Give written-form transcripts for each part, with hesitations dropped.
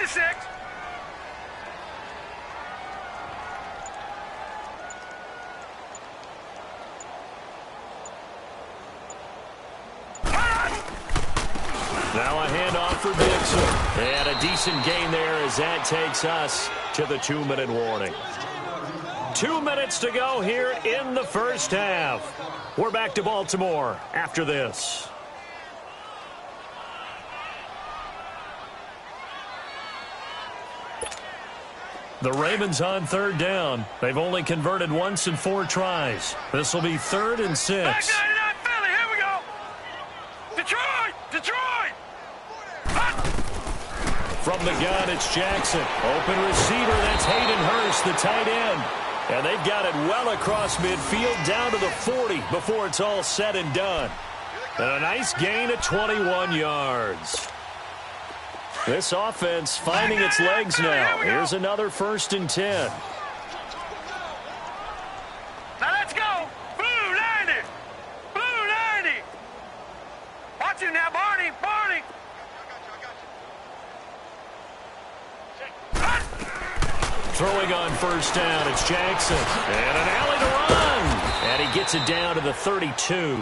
6. Now a handoff for Dixon. And a decent gain there as that takes us to the 2-minute warning. 2 minutes to go here in the first half. We're back to Baltimore after this. The Ravens on 3rd down. They've only converted once in 4 tries. This will be 3rd and 6. Back 99 Philly, here we go. Detroit! Detroit! From the gun, it's Jackson. Open receiver, that's Hayden Hurst, the tight end. And they've got it well across midfield down to the 40 before it's all said and done. And a nice gain of 21 yards. This offense finding its legs now. Here's another 1st and 10. Now let's go. Blue 90. Blue 90. Watch him now, Barney. Barney. Throwing on 1st down, it's Jackson. And an alley to run. And he gets it down to the 32.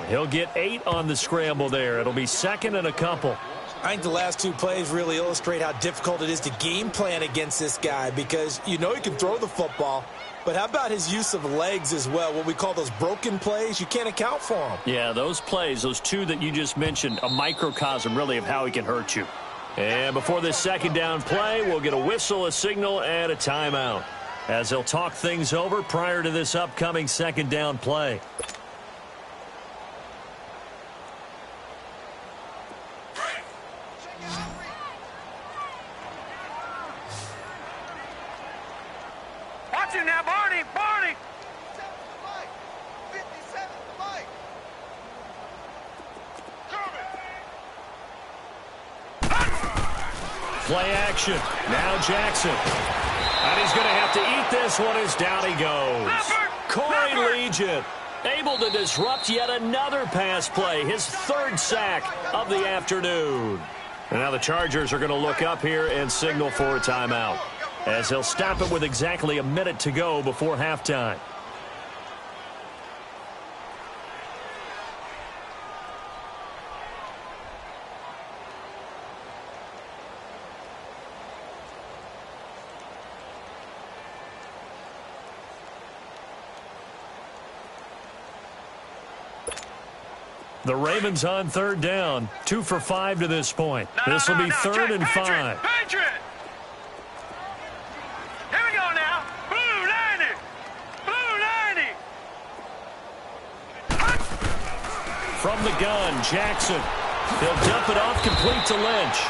He'll get 8 on the scramble there. It'll be 2nd and a couple. I think the last 2 plays really illustrate how difficult it is to game plan against this guy because you know he can throw the football, but how about his use of legs as well? What we call those broken plays, you can't account for them. Yeah, those plays, those 2 that you just mentioned, a microcosm really of how he can hurt you. And before this 2nd down play, we'll get a whistle, a signal, and a timeout as they'll talk things over prior to this upcoming 2nd down play. Now, Barney, Barney. Play action. Now Jackson. And he's going to have to eat this one as down he goes. Corey Legion able to disrupt yet another pass play. His 3rd sack of the afternoon. And now the Chargers are going to look up here and signal for a timeout, as they'll stop it with exactly a minute to go before halftime. The Ravens on 3rd down, 2 for 5 to this point. This will be 3rd and 5. Patriot. Here we go now. Blue 90. Blue 90. From the gun, Jackson. He'll dump it off complete to Lynch.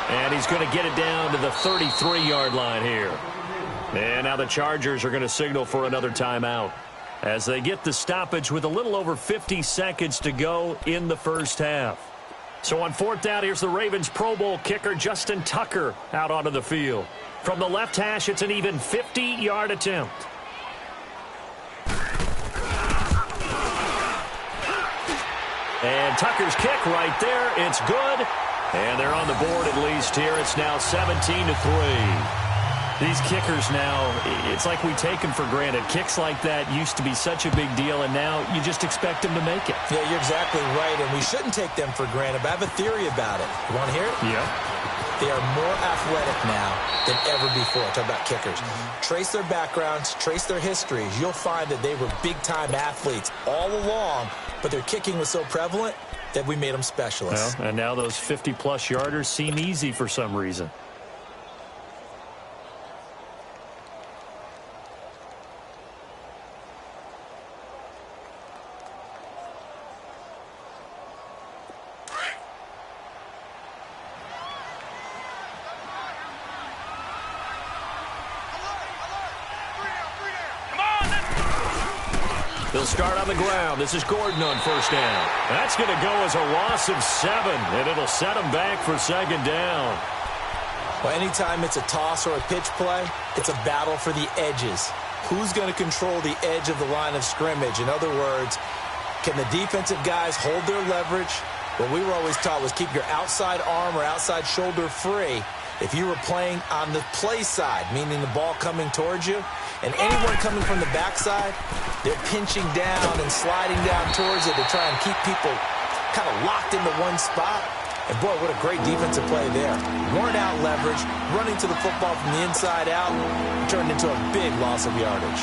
And he's going to get it down to the 33-yard line here. And now the Chargers are going to signal for another timeout as they get the stoppage with a little over 50 seconds to go in the first half. So on 4th down, here's the Ravens Pro Bowl kicker Justin Tucker out onto the field. From the left hash, it's an even 50-yard attempt. And Tucker's kick right there. It's good. And they're on the board at least here. It's now 17-3. These kickers now, it's like we take them for granted. Kicks like that used to be such a big deal, and now you just expect them to make it. Yeah, you're exactly right, and we shouldn't take them for granted, but I have a theory about it. You want to hear it? Yeah. They are more athletic now than ever before. Talk about kickers. Trace their backgrounds, trace their histories. You'll find that they were big-time athletes all along, but their kicking was so prevalent that we made them specialists. Well, and now those 50-plus yarders seem easy for some reason. They'll start on the ground. This is Gordon on 1st down. That's going to go as a loss of 7, and it'll set them back for 2nd down. Well, anytime it's a toss or a pitch play, it's a battle for the edges. Who's going to control the edge of the line of scrimmage? In other words, can the defensive guys hold their leverage, What we were always taught was keep your outside arm or outside shoulder free if you were playing on the play side, meaning the ball coming towards you, and anyone coming from the backside, they're pinching down and sliding down towards it to try and keep people kind of locked into one spot. And boy, what a great defensive play there. Worn out leverage, running to the football from the inside out, turned into a big loss of yardage.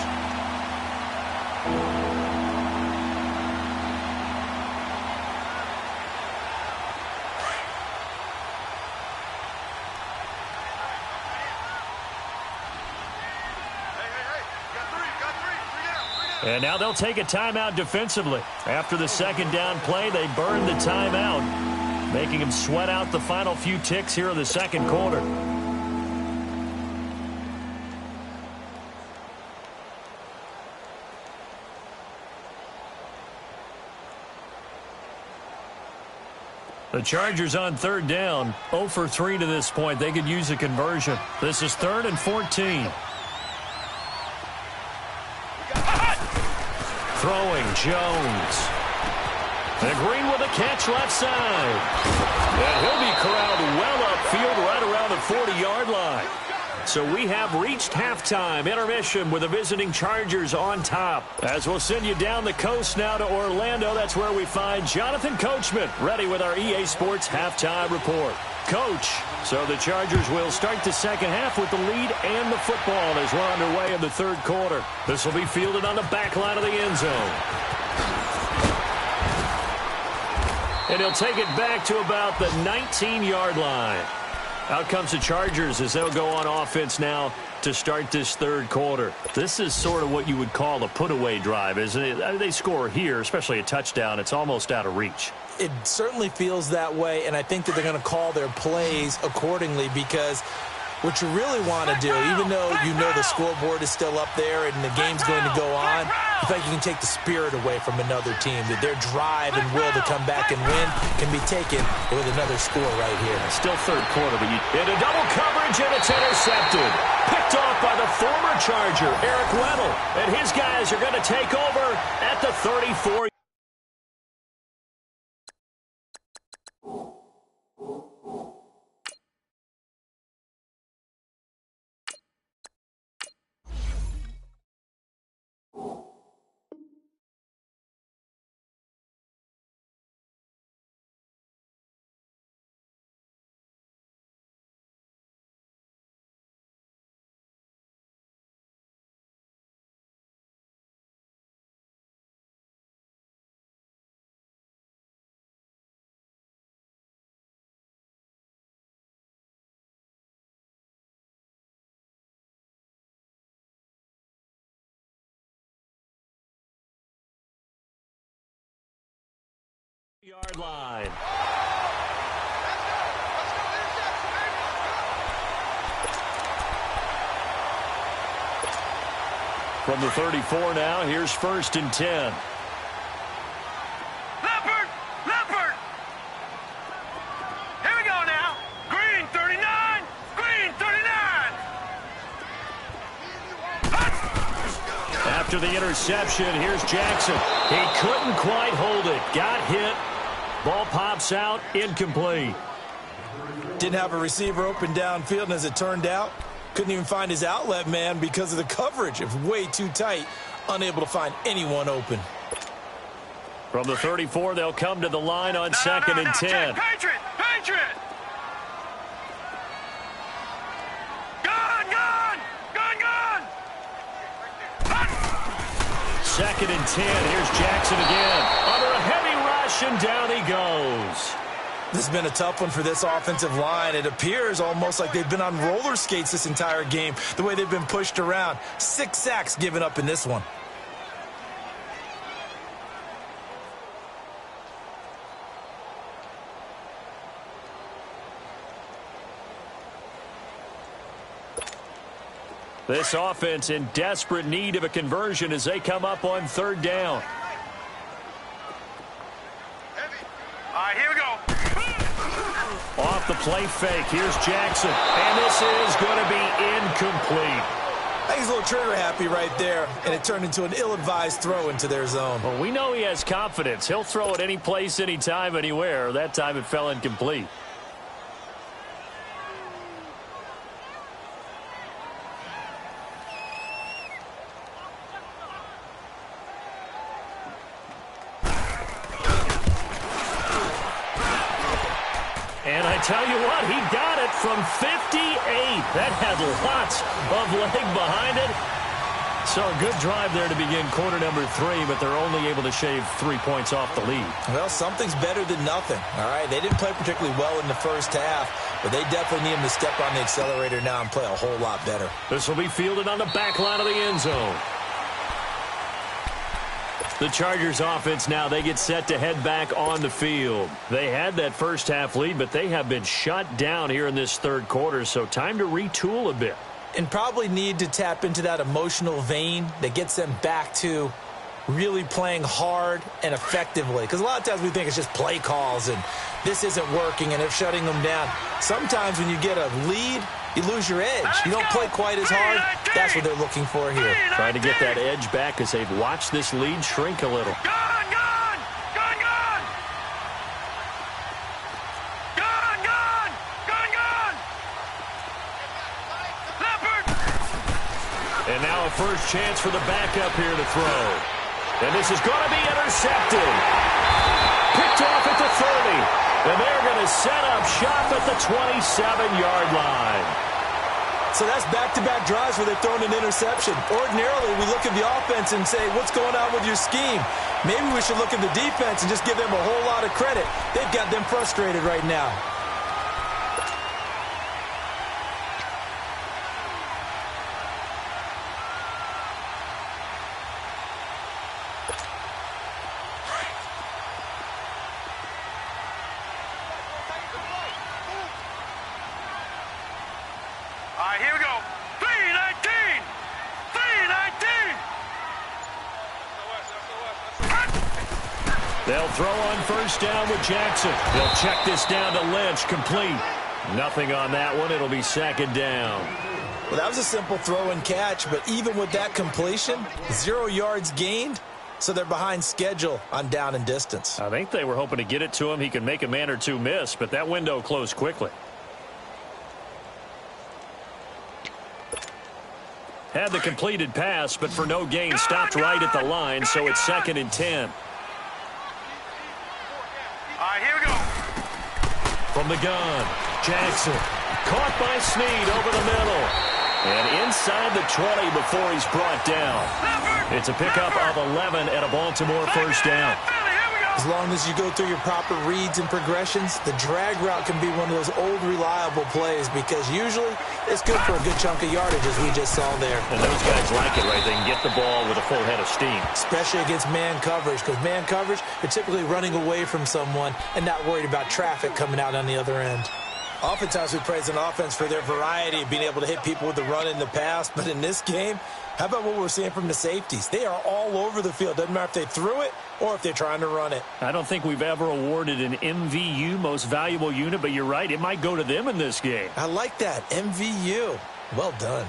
And now they'll take a timeout defensively. After the second down play, they burn the timeout, making them sweat out the final few ticks here in the second quarter. The Chargers on third down, 0 for 3 to this point. They could use a conversion. This is 3rd and 14. Throwing, Jones. And Green with a catch left side. And he'll be corralled well upfield right around the 40-yard line. So we have reached halftime intermission with the visiting Chargers on top. As we'll send you down the coast now to Orlando, that's where we find Jonathan Coachman ready with our EA Sports halftime report. Coach, so the Chargers will start the second half with the lead and the football as we're underway in the third quarter. This will be fielded on the back line of the end zone. And he'll take it back to about the 19-yard line. Out comes the Chargers as they'll go on offense now to start this third quarter. This is sort of what you would call a put-away drive, isn't it? They score here, especially a touchdown. It's almost out of reach. It certainly feels that way, and I think that they're going to call their plays accordingly because what you really want to do, even though you know the scoreboard is still up there and the game's going to go on, I think you can take the spirit away from another team, that their drive and will to come back and win can be taken with another score right here. Still third quarter, but into double coverage, and it's intercepted. Picked off by the former Charger, Eric Weddle, and his guys are going to take over at the 34. Yard line. From the 34 now, here's 1st and 10. Leopard! Leopard! Here we go now. Green 39. Green 39. After the interception, here's Jackson. He couldn't quite hold it. Got hit. Ball pops out, incomplete. Didn't have a receiver open downfield, and as it turned out, couldn't even find his outlet man because of the coverage. It was way too tight, unable to find anyone open. From the 34, they'll come to the line on 2nd and 10. Patriot! Patriot! Gun! Gun! Gun! Gun! 2nd and 10. Here's Jackson again. Under a heavy rush, and down he goes. This has been a tough one for this offensive line. It appears almost like they've been on roller skates this entire game, the way they've been pushed around. 6 sacks given up in this one. This offense in desperate need of a conversion as they come up on 3rd down. All right, here we go. Off the play fake, here's Jackson. And this is going to be incomplete. I think he's a little trigger happy right there, and it turned into an ill-advised throw into their zone. Well, we know he has confidence. He'll throw it any place, anytime, anywhere. That time it fell incomplete. And I tell you what, he got it from 58. That had lots of leg behind it. So a good drive there to begin quarter number 3, but they're only able to shave 3 points off the lead. Well, something's better than nothing, all right? They didn't play particularly well in the first half, but they definitely need him to step on the accelerator now and play a whole lot better. This will be fielded on the back line of the end zone. The Chargers offense now, they get set to head back on the field. They had that first half lead, but they have been shut down here in this third quarter, so time to retool a bit. And probably need to tap into that emotional vein that gets them back to really playing hard and effectively. Because a lot of times we think it's just play calls and this isn't working and they're shutting them down. Sometimes when you get a lead, you lose your edge. You don't play quite as hard. That's what they're looking for here. Trying to get that edge back as they've watched this lead shrink a little. Gone, gone! Gone, gone! Gone, gone! Gone, gone! Leopard! And now a first chance for the backup here to throw. And this is going to be intercepted. Picked off at the 30. And they're going to set up shop at the 27-yard line. So that's back-to-back drives where they've thrown an interception. Ordinarily, we look at the offense and say, what's going on with your scheme? Maybe we should look at the defense and just give them a whole lot of credit. They've got them frustrated right now. All right, here we go. 319! 319! They'll throw on first down with Jackson. They'll check this down to Lynch, complete. Nothing on that one. It'll be second down. Well, that was a simple throw and catch, but even with that completion, 0 yards gained, so they're behind schedule on down and distance. I think they were hoping to get it to him. He could make a man or two miss, but that window closed quickly. Had the completed pass, but for no gain, stopped right at the line, so it's 2nd and 10. All right, here we go. From the gun, Jackson. Caught by Snead over the middle. And inside the 20 before he's brought down. It's a pickup of 11 and a Baltimore first down. As long as you go through your proper reads and progressions, the drag route can be one of those old reliable plays because usually it's good for a good chunk of yardage as we just saw there. And those guys like it, right? They can get the ball with a full head of steam. Especially against man coverage because man coverage, you're typically running away from someone and not worried about traffic coming out on the other end. Oftentimes we praise an offense for their variety of being able to hit people with the run in the pass, but in this game, how about what we're seeing from the safeties? They are all over the field. Doesn't matter if they threw it or if they're trying to run it. I don't think we've ever awarded an MVU, most valuable unit, but you're right. It might go to them in this game. I like that. MVU. Well done.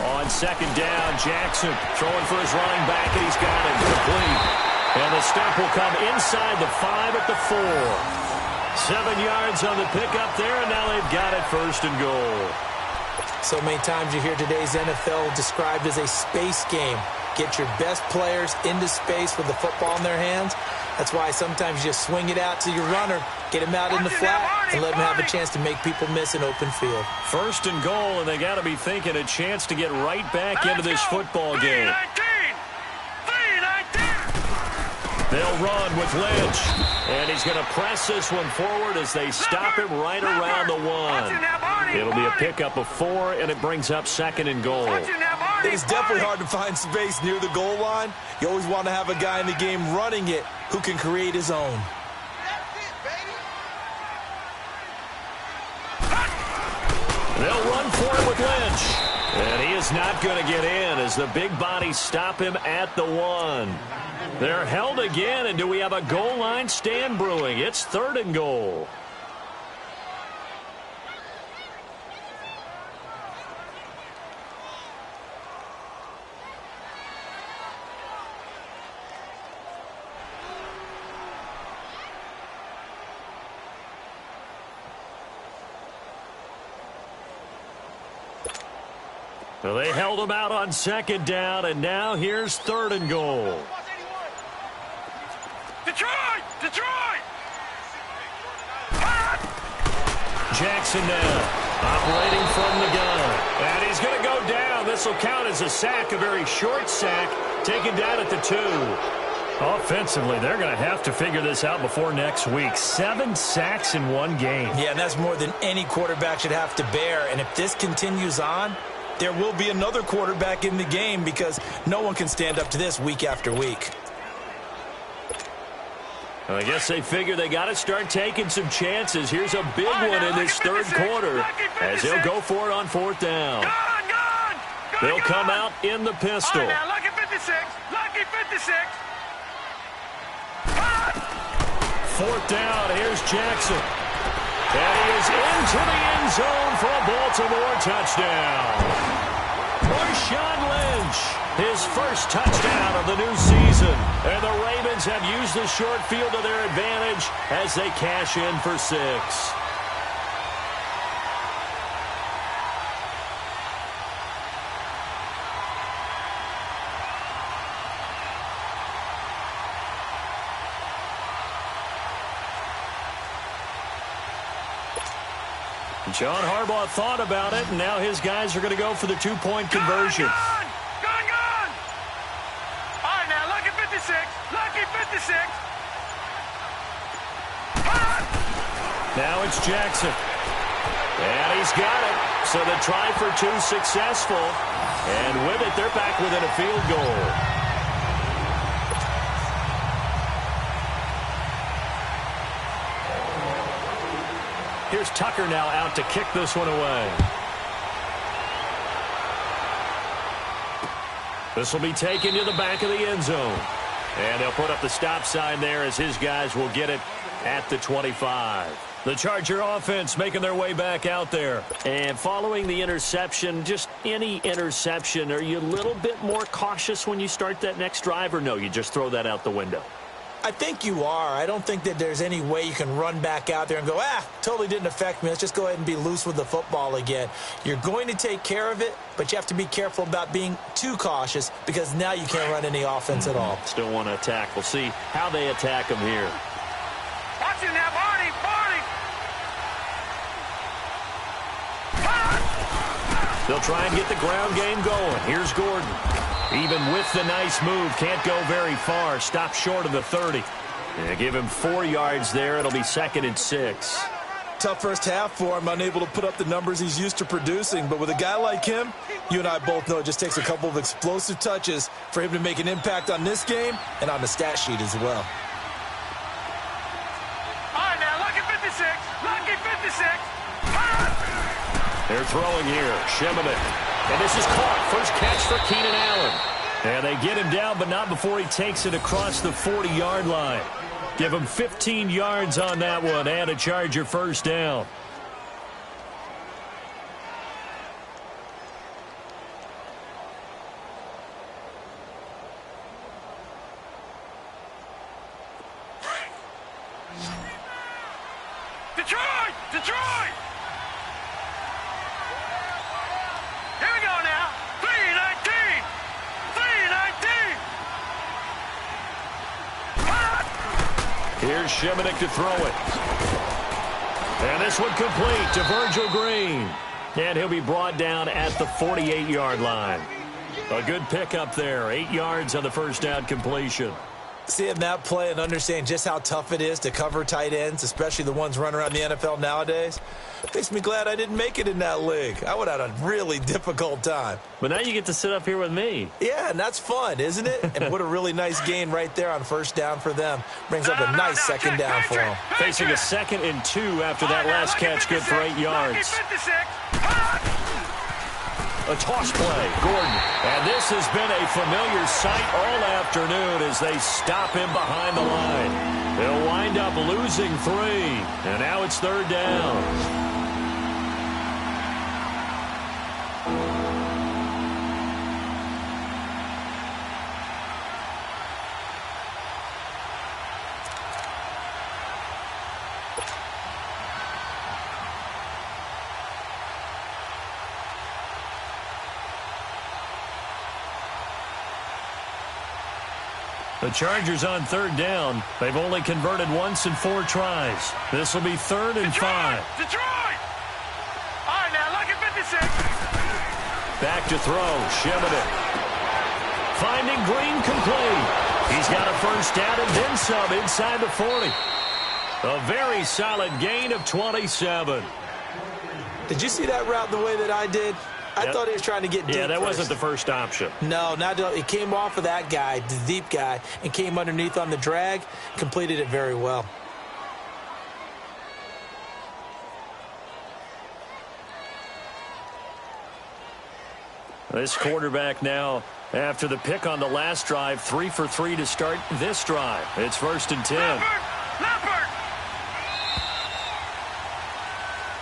On second down, Jackson throwing for his running back, and he's got it complete. And the stop will come inside the 5 at the 4. 7 yards on the pickup there, and now they've got it 1st and goal. So many times you hear today's NFL described as a space game. Get your best players into space with the football in their hands. That's why sometimes you swing it out to your runner, get him out in the flat, and let him have a chance to make people miss an open field. 1st and goal, and they got to be thinking a chance to get right back into this football game. 319! They'll run with Lynch, and he's going to press this one forward as they stop him right around the 1. It'll be a pickup of 4, and it brings up 2nd and goal. It is definitely hard to find space near the goal line. You always want to have a guy in the game running it who can create his own. They'll run for it with Lynch. And he is is not going to get in as the big bodies stop him at the 1. They're held again, and do we have a goal line stand brewing? It's 3rd and goal. Well, they held him out on 2nd down, and now here's 3rd and goal. Detroit! Detroit! Jackson now operating from the gun. And he's going to go down. This will count as a sack, a very short sack, taken down at the 2. Offensively, they're going to have to figure this out before next week. 7 sacks in one game. Yeah, and that's more than any quarterback should have to bear. And if this continues on, there will be another quarterback in the game because no one can stand up to this week after week. Well, I guess they figure they got to start taking some chances. Here's a big one in this 3rd quarter as they'll go for it on 4th down. They'll come out in the pistol. All right, now, lucky 56. Lucky 56. 4th down. Here's Jackson. And he is into the end zone for a Baltimore touchdown. Marshawn Lynch, his first touchdown of the new season. And the Ravens have used the short field to their advantage as they cash in for 6. John Harbaugh thought about it, and now his guys are going to go for the 2-point conversion. Gone! All right, now, lucky 56. Lucky 56. Now it's Jackson. And he's got it. So the try for 2 successful. And with it, they're back within a field goal. Here's Tucker now out to kick this one away. This will be taken to the back of the end zone. And they'll put up the stop sign there as his guys will get it at the 25. The Charger offense making their way back out there. And following the interception, just any interception, are you a little bit more cautious when you start that next drive, or no, you just throw that out the window? I think you are. I don't think that there's any way you can run back out there and go, totally didn't affect me. Let's just go ahead and be loose with the football again. You're going to take care of it, but you have to be careful about being too cautious because now you can't run any offense at all. Still want to attack. We'll see how they attack him here. Watch it now, Barney! They'll try and get the ground game going. Here's Gordon. Even with the nice move, can't go very far. Stop short of the 30. Yeah, give him 4 yards there. It'll be 2nd and 6. Tough first half for him, unable to put up the numbers he's used to producing. But with a guy like him, you and I both know it just takes a couple of explosive touches for him to make an impact on this game and on the stat sheet as well. All right, now, lucky 56. Lucky 56. They're throwing here. Shimonek. And this is caught. First catch for Keenan Allen. And they get him down, but not before he takes it across the 40-yard line. Give him 15 yards on that one and a Charger first down. Detroit! Detroit! Here we go now. 3-19. 3-19. Here's Shimonek to throw it. And this one complete to Virgil Green. And he'll be brought down at the 48-yard line. A good pickup there. 8 yards on the first down completion. Seeing that play and understanding just how tough it is to cover tight ends, especially the ones running around the NFL nowadays, makes me glad I didn't make it in that league. I would have had a really difficult time. But now you get to sit up here with me. Yeah, and that's fun, isn't it? And what a really nice gain right there on first down for them. Brings up a nice second down for them. Facing a 2nd and 2 after that last catch, good for 8 yards. A toss play. Gordon. And this has been a familiar sight all afternoon as they stop him behind the line. They'll wind up losing 3. And now it's 3rd down. The Chargers on 3rd down. They've only converted once in 4 tries. This will be 3rd and 5. Detroit! All right, now, look at 56. Back to throw. Shimmitt. Finding Green complete. He's got a first down and then some inside the 40. A very solid gain of 27. Did you see that route the way that I did? I thought he was trying to get deep. Yeah, that first. wasn't the first option. No, not at all. He came off of that guy, the deep guy, and came underneath on the drag, completed it very well. This quarterback now, after the pick on the last drive, 3 for 3 to start this drive. It's 1st and 10. Leopard!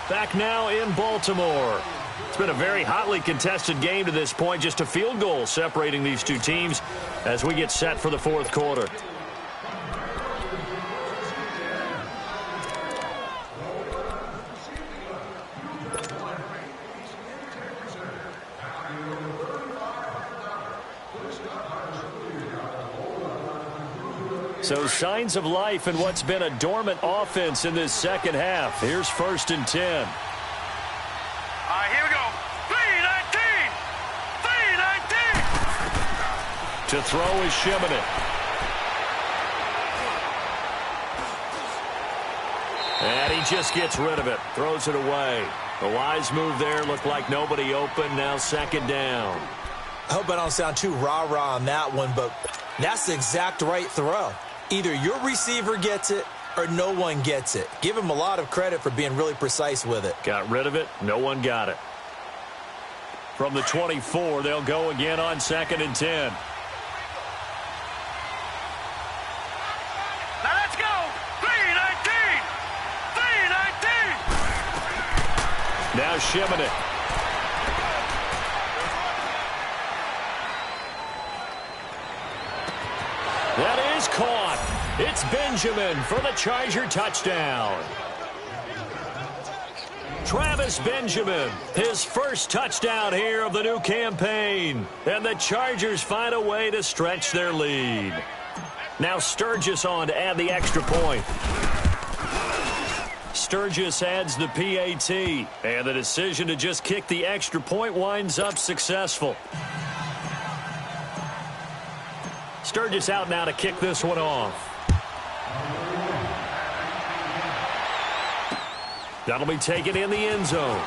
Back now in Baltimore. It's been a very hotly contested game to this point. Just a field goal separating these two teams as we get set for the 4th quarter. So signs of life in what's been a dormant offense in this second half. Here's 1st and 10. All right, here we go. 3-19! 3-19! To throw is Shimmitt. And he just gets rid of it. Throws it away. A wise move there. Looked like nobody open. Now 2nd down. I hope I don't sound too rah-rah on that one, but that's the exact right throw. Either your receiver gets it or no one gets it. Give him a lot of credit for being really precise with it. Got rid of it. No one got it. From the 24, they'll go again on 2nd and 10. Now let's go! 3-19! 3-19! Now Shimmitt. That is caught. It's Benjamin for the Charger touchdown. Travis Benjamin, his first touchdown here of the new campaign. And the Chargers find a way to stretch their lead. Now Sturgis on to add the extra point. Sturgis adds the PAT. And the decision to just kick the extra point winds up successful. Sturgis out now to kick this one off. That'll be taken in the end zone.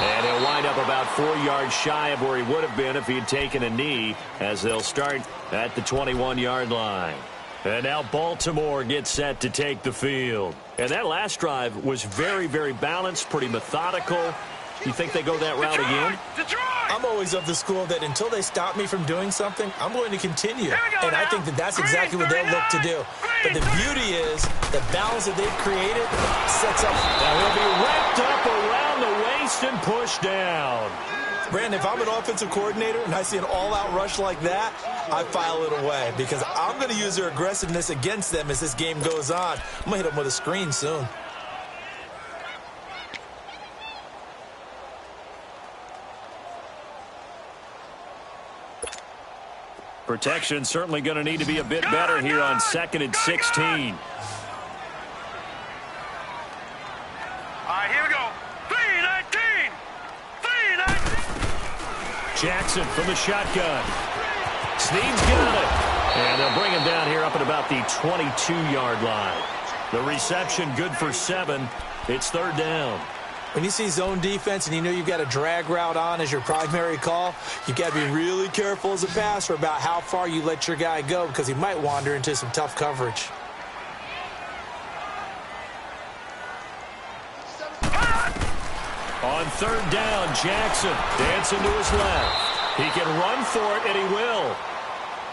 And he'll wind up about 4 yards shy of where he would have been if he had taken a knee, as they'll start at the 21-yard line. And now Baltimore gets set to take the field. And that last drive was very, very balanced, pretty methodical. You think they go that route again? Detroit! I'm always of the school that until they stop me from doing something, I'm going to continue. And I think that that's exactly what they'll look to do. But the beauty is the balance that they've created sets up. Now he'll be wrapped up around the waist and pushed down. Brandon, if I'm an offensive coordinator and I see an all-out rush like that, I file it away because I'm going to use their aggressiveness against them as this game goes on. I'm going to hit them with a screen soon. Protection certainly going to need to be a bit better here on 2nd and 16. All right, here we go. 3-19! 3-19! Jackson from the shotgun. Snead's got it. And they'll bring him down here up at about the 22-yard line. The reception good for 7. It's 3rd down. When you see zone defense and you know you've got a drag route on as your primary call, you've got to be really careful as a passer about how far you let your guy go because he might wander into some tough coverage. On third down, Jackson dancing to his left. He can run for it, and he will.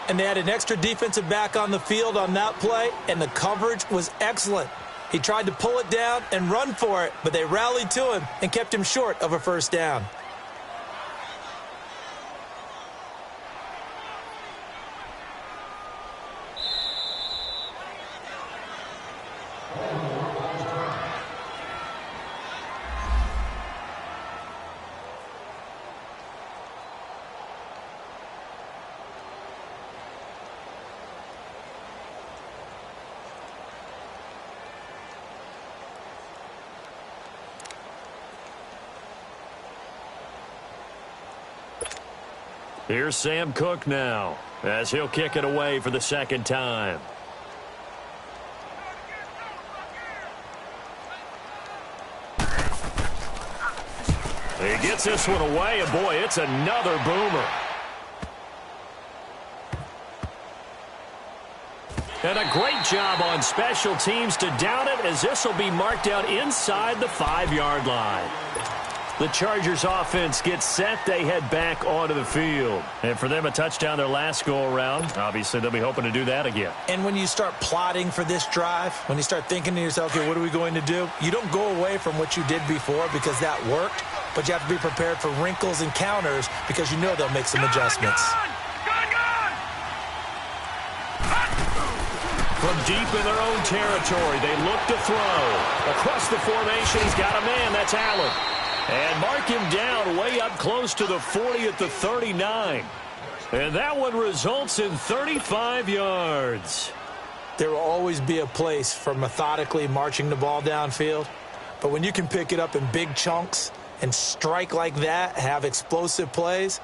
And they had an extra defensive back on the field on that play, and the coverage was excellent. He tried to pull it down and run for it, but they rallied to him and kept him short of a first down. Here's Sam Cook now, as he'll kick it away for the second time. He gets this one away, and boy, it's another boomer. And a great job on special teams to down it, as this will be marked out inside the 5-yard line. The Chargers offense gets set. They head back onto the field. And for them, a touchdown their last go-around. Obviously, they'll be hoping to do that again. And when you start plotting for this drive, when you start thinking to yourself, okay, what are we going to do? You don't go away from what you did before because that worked, but you have to be prepared for wrinkles and counters because you know they'll make some adjustments. From deep in their own territory, they look to throw. Across the formation, he's got a man. That's Allen. And mark him down way up close to the 40 at the 39. And that one results in 35 yards. There will always be a place for methodically marching the ball downfield. But when you can pick it up in big chunks and strike like that, have explosive plays,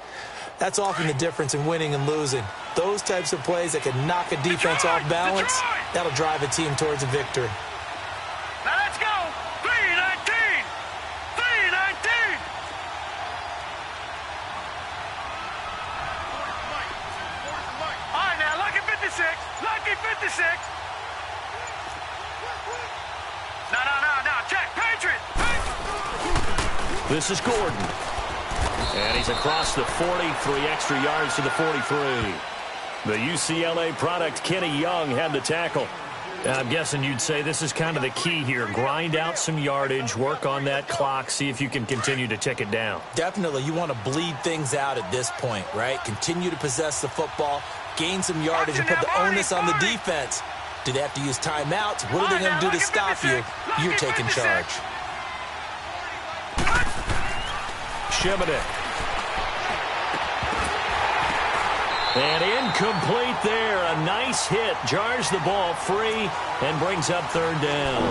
that's often the difference in winning and losing. Those types of plays that can knock a defense off balance, that'll drive a team towards a victory. Now let's go. 3-19. 3-19. All right, now, lucky 56. Lucky 56. No. Check. Patriot. This is Gordon. And he's across the 40, 3 extra yards to the 43. The UCLA product, Kenny Young, had the tackle. I'm guessing you'd say this is kind of the key here. Grind out some yardage, work on that clock, see if you can continue to tick it down. Definitely. You want to bleed things out at this point, right? Continue to possess the football, gain some yardage, and put the onus on the defense. Do they have to use timeouts? What are they going to do to stop you? You're taking charge. Shimonek. And incomplete there. A nice hit. Jars the ball free and brings up third down.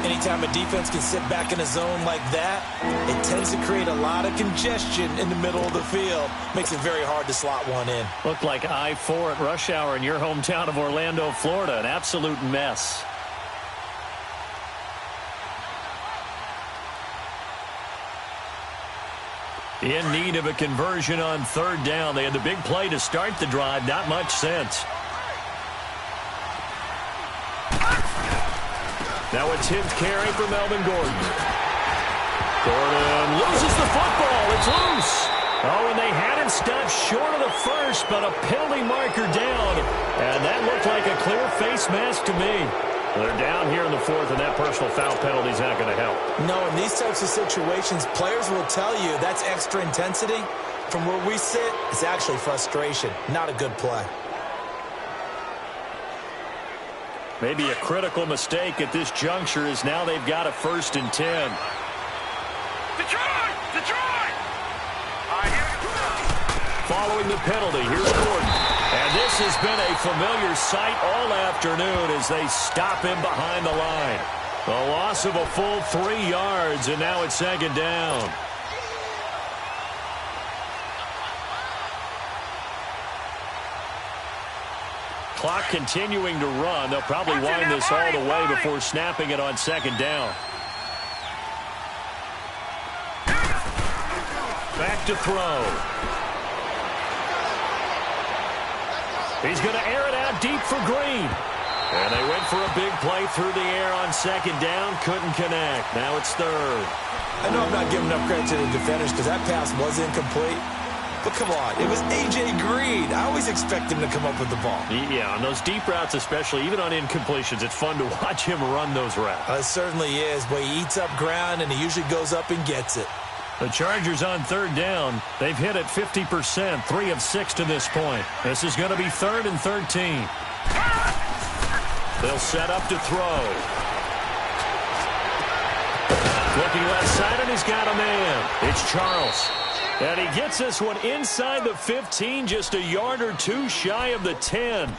Anytime a defense can sit back in a zone like that, it tends to create a lot of congestion in the middle of the field. Makes it very hard to slot one in. Looked like I-4 at rush hour in your hometown of Orlando, Florida. An absolute mess. In need of a conversion on third down. They had the big play to start the drive. Not much sense. Now it's his carry for Melvin Gordon. Gordon loses the football. It's loose. Oh, and they had him stopped short of the first, but a penalty marker down. And that looked like a clear face mask to me. They're down here in the fourth, and that personal foul penalty is not going to help. No, in these types of situations, players will tell you that's extra intensity. From where we sit, it's actually frustration. Not a good play. Maybe a critical mistake at this juncture is now they've got a 1st and 10. Detroit! All right, here we go. Following the penalty, here's Gordon. And this has been a familiar sight all afternoon as they stop him behind the line. A loss of a full 3 yards, and now it's second down. Clock continuing to run. They'll probably wind this all the way before snapping it on second down. Back to throw. He's going to air it out deep for Green. And they went for a big play through the air on second down. Couldn't connect. Now it's third. I know I'm not giving enough credit to the defenders because that pass was incomplete. But come on, it was A.J. Green. I always expect him to come up with the ball. Yeah, on those deep routes especially, even on incompletions, it's fun to watch him run those routes. It certainly is, but he eats up ground and he usually goes up and gets it. The Chargers on third down. They've hit it 50%, 3 of 6 to this point. This is going to be 3rd and 13. They'll set up to throw. Looking left side, and he's got a man. It's Charles. And he gets this one inside the 15, just a yard or two shy of the 10.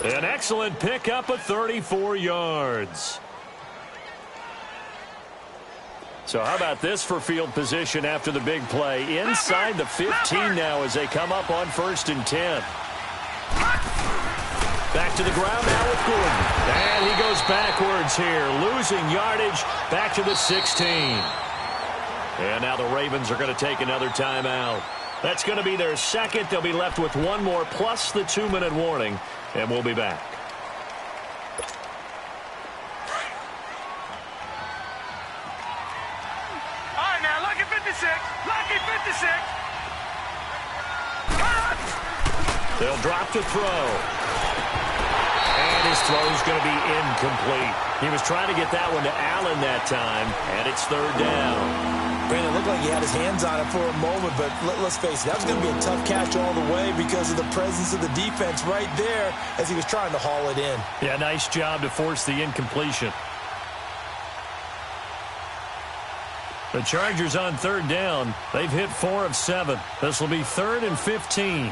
An excellent pickup of 34 yards. So how about this for field position after the big play? Inside the 15 now as they come up on 1st and 10. Back to the ground now with Gordon. And he goes backwards here, losing yardage back to the 16. And now the Ravens are going to take another timeout. That's going to be their second. They'll be left with one more plus the 2-minute warning, and we'll be back. All right, now, lucky 56. Lucky 56. They'll drop to throw. And his throw's going to be incomplete. He was trying to get that one to Allen that time, and it's 3rd down. Brandon, it looked like he had his hands on it for a moment, but let's face it, that was going to be a tough catch all the way because of the presence of the defense right there as he was trying to haul it in. Yeah, nice job to force the incompletion. The Chargers on 3rd down. They've hit 4 of 7. This will be 3rd and 15.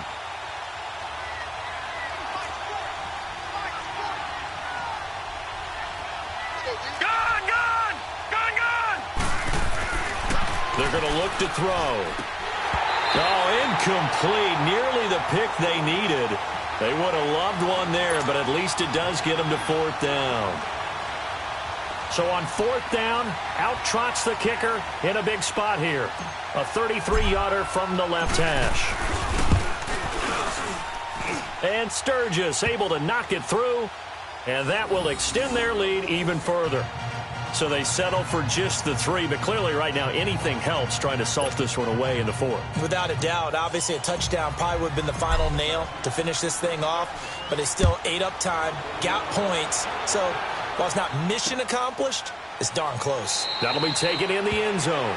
They're going to look to throw. Oh, incomplete. Nearly the pick they needed. They would have loved one there, but at least it does get them to 4th down. So on 4th down, out trots the kicker in a big spot here. A 33-yarder from the left hash. And Sturgis able to knock it through, and that will extend their lead even further. So they settle for just the 3, but clearly right now anything helps trying to salt this one away in the 4th. Without a doubt, obviously a touchdown probably would have been the final nail to finish this thing off, but they still ate up time, got points. So while it's not mission accomplished, it's darn close. That'll be taken in the end zone.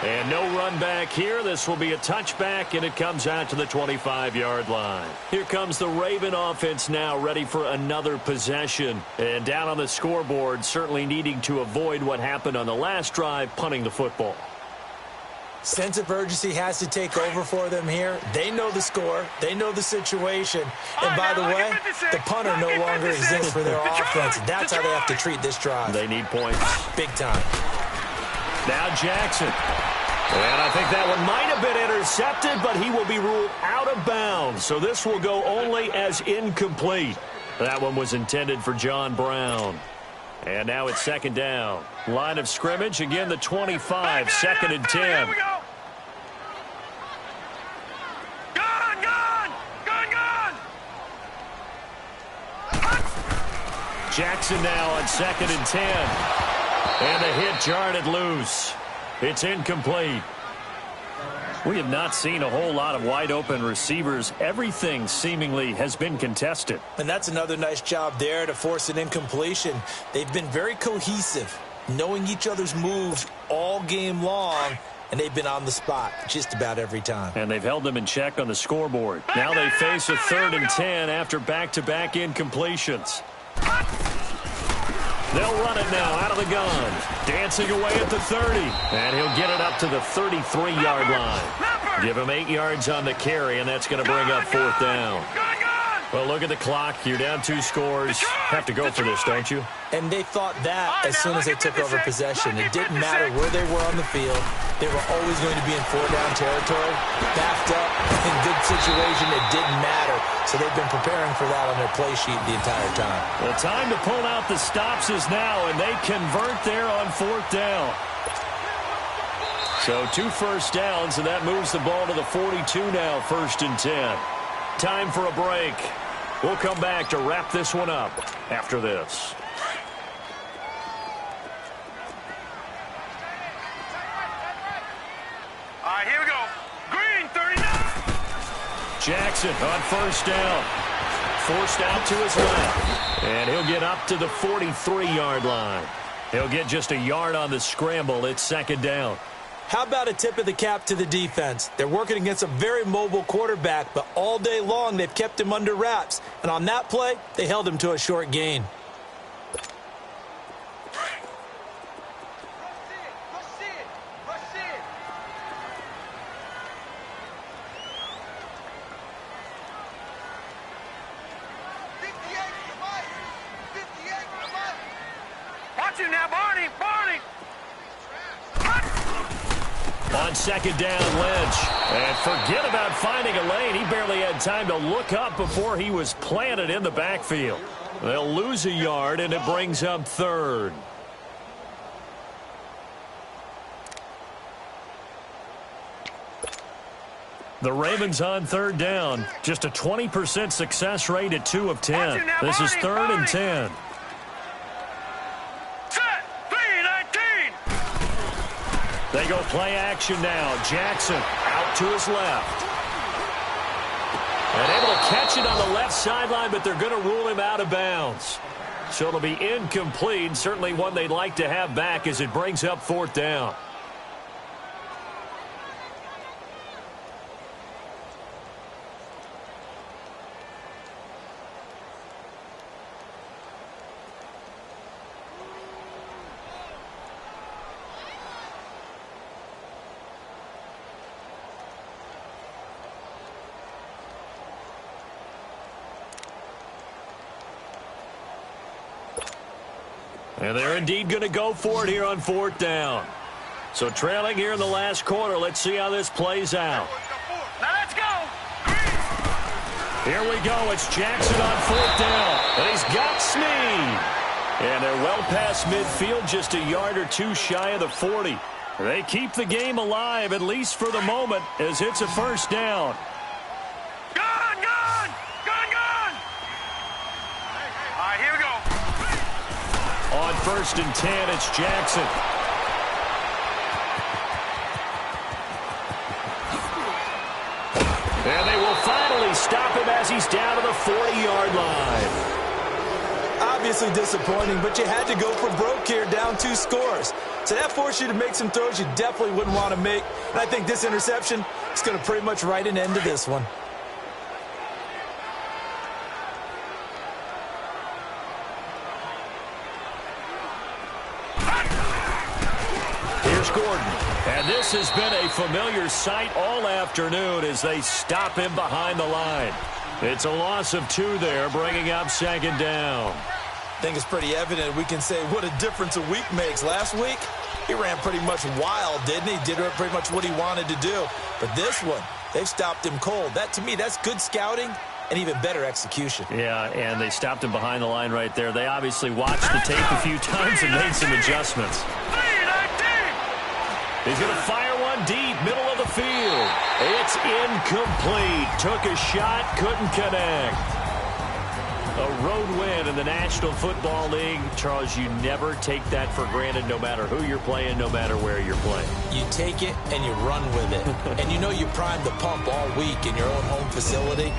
And no run back here. This will be a touchback, and it comes out to the 25-yard line. Here comes the Raven offense now, ready for another possession. And down on the scoreboard, certainly needing to avoid what happened on the last drive, punting the football. Sense of urgency has to take over for them here. They know the score. They know the situation. And by the way, the punter no longer exists for their offense. That's how they have to treat this drive. They need points. Big time. Now Jackson. And I think that one might have been intercepted, but he will be ruled out of bounds. So this will go only as incomplete. That one was intended for John Brown. And now it's 2nd down. Line of scrimmage, again the 25, 2nd and 10. Here we go. Gone, gone, gone, gone. Jackson now on 2nd and 10. And the hit jarred it loose. It's incomplete. We have not seen a whole lot of wide-open receivers. Everything seemingly has been contested. And that's another nice job there to force an incompletion. They've been very cohesive, knowing each other's moves all game long, and they've been on the spot just about every time. And they've held them in check on the scoreboard. Now they face a 3rd and 10 after back-to-back incompletions. They'll run it now out of the gun. Dancing away at the 30. And he'll get it up to the 33-yard line. Give him 8 yards on the carry, and that's going to bring up 4th down. Well, look at the clock. You're down 2 scores. Have to go for this, don't you? And they thought that as soon as they took over possession. It didn't matter where they were on the field. They were always going to be in 4-down territory. Backed up, in good situation, it didn't matter. So they've been preparing for that on their play sheet the entire time. Well, time to pull out the stops is now, and they convert there on 4th down. So 2 first downs, and that moves the ball to the 42 now, 1st and 10. Time for a break. We'll come back to wrap this one up after this. All right, here we go. Green, 39. Jackson on first down. Forced out to his left. And he'll get up to the 43-yard line. He'll get just a yard on the scramble. It's second down. How about a tip of the cap to the defense? They're working against a very mobile quarterback, but all day long they've kept him under wraps. And on that play, they held him to a short gain. Watch him now, Barney. Barney. On second down, Lynch. And forget about finding a lane. He barely had time to look up before he was planted in the backfield. They'll lose a yard, and it brings up third. The Ravens on third down. Just a 20% success rate at 2 of 10. This is third and 10. They go play action now. Jackson out to his left. And able to catch it on the left sideline, but they're going to rule him out of bounds. So it'll be incomplete. Certainly one they'd like to have back as it brings up fourth down. And they're indeed going to go for it here on fourth down. So trailing here in the last quarter. Let's see how this plays out. Now let's go. Here we go. It's Jackson on fourth down. And he's got Snead. And they're well past midfield, just a yard or two shy of the 40. They keep the game alive, at least for the moment, as it's a first down. Gone, gone, gone, gone. All right, here we go. On first and 10, it's Jackson. And they will finally stop him as he's down to the 40-yard line. Obviously disappointing, but you had to go for broke here, down 2 scores. So that forced you to make some throws you definitely wouldn't want to make. And I think this interception is going to pretty much write an end to this one. Here's Gordon. And this has been a familiar sight all afternoon as they stop him behind the line. It's a loss of 2 there, bringing up second down. I think it's pretty evident we can say what a difference a week makes. Last week, he ran pretty much wild, didn't he? Did pretty much what he wanted to do. But this one, they've stopped him cold. That, to me, that's good scouting and even better execution. Yeah, and they stopped him behind the line right there. They obviously watched the tape a few times and made some adjustments. He's going to fire one deep, middle of the field. It's incomplete. Took a shot, couldn't connect. A road win in the National Football League. Charles, you never take that for granted no matter who you're playing, no matter where you're playing. You take it and you run with it. And you know you primed the pump all week in your own home facility.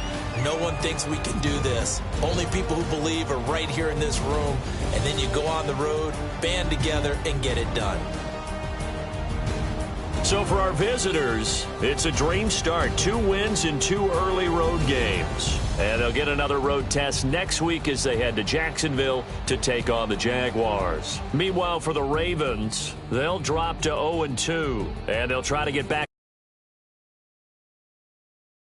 No one thinks we can do this. Only people who believe are right here in this room. And then you go on the road, band together, and get it done. So for our visitors, it's a dream start. 2 wins in 2 early road games. And they'll get another road test next week as they head to Jacksonville to take on the Jaguars. Meanwhile, for the Ravens, they'll drop to 0-2, and they'll try to get back